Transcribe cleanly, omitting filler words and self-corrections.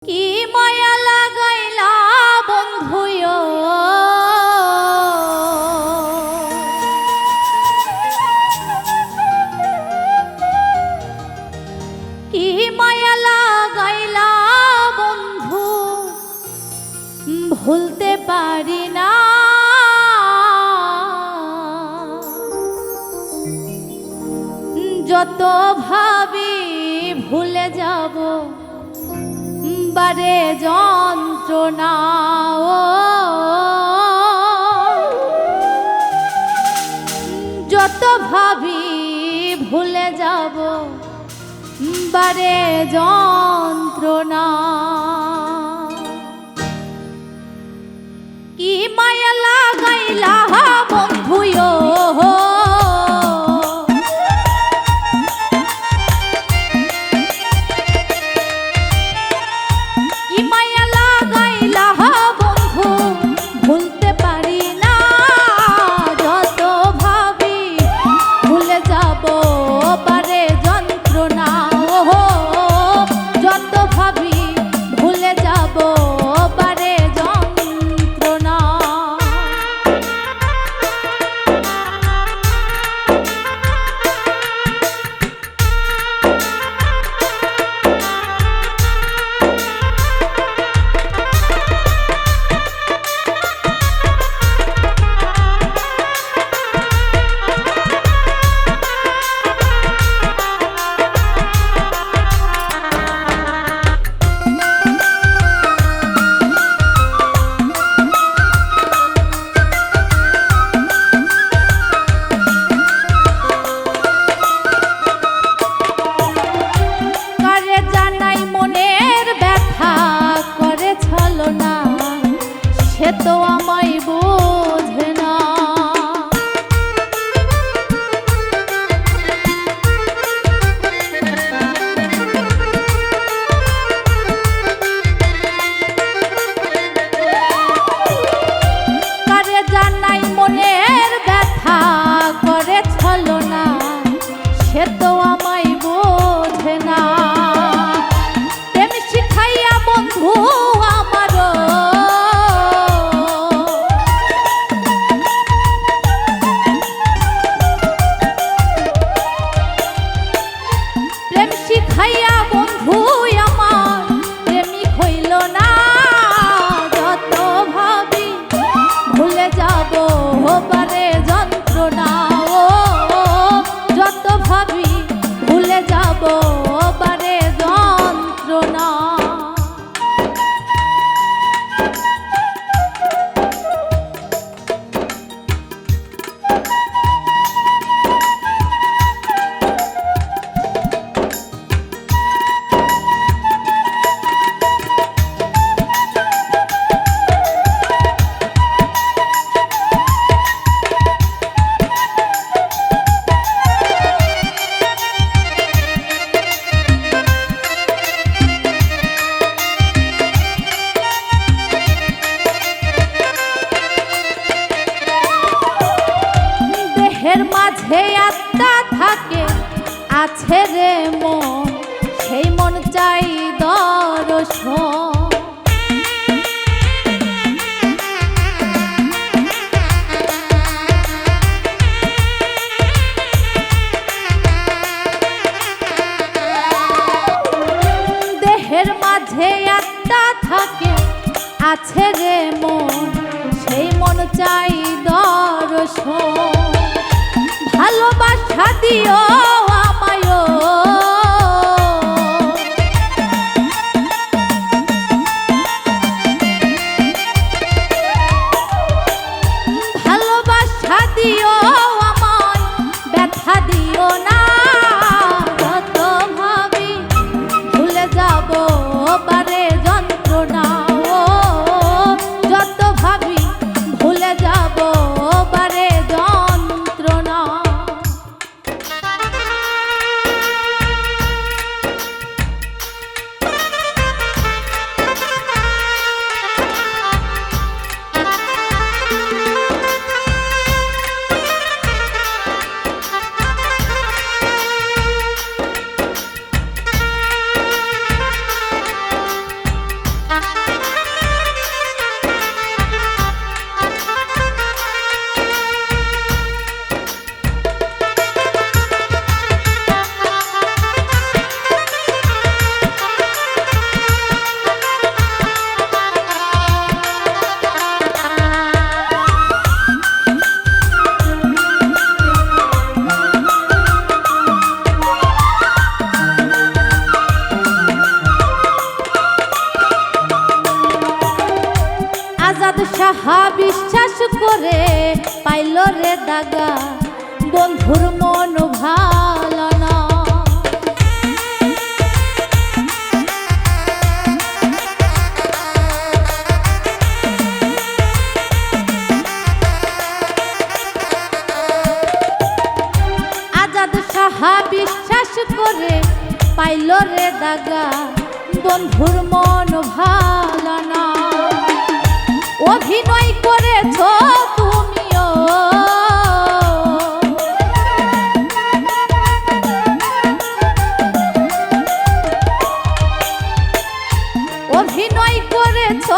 কি মায়া লাগাইলা বন্ধুয় কি মায়া লাগাইলা বন্ধু ভুলতে পারি না যত ভাবি ভুলে যাব বারে যন্ত্রণা যত ভাবি ভুলে যাব বারে যন্ত্রণা কি মায়া লাগাইলা বন্ধুয় তো আমায় বোঝে না কারে জানাই মনের ব্যথা করে ছলনা সে তো আমায় বোঝে না প্রেম শিখাইয়া বন্ধু শিখাইয়া বন্ধু আমার প্রেমিক হইল না যত ভাবি ভুলে যাব বারে যন্ত্রণা যত ভাবি ভুলে যাব বারে যন্ত্রণা দেহের মাঝে আত্মা থাকে আছে রে মন সেই মন চাই দর্শন দেহের মাঝে আত্মা থাকে আছে রে মন সেই মন চাই দর্শন ভালোবাসা দিও আমায় ভালোবাসা দিও আমায় ব্যথা দিও না যত ভাবি ভুলে যাব বারে যন্ত্রণা যত ভাবি ভুলে যাব বারে যন্ত্রণা সাহা বিশ্বাস করে পাইল রে দাগা, বন্ধুর মন ভালো না। আজাদ সাহা বিশ্বাস করে পাইল রে দাগা, বন্ধুর মন ভালো না। অভিনয় করেছ তুমিও, অভিনয় করেছ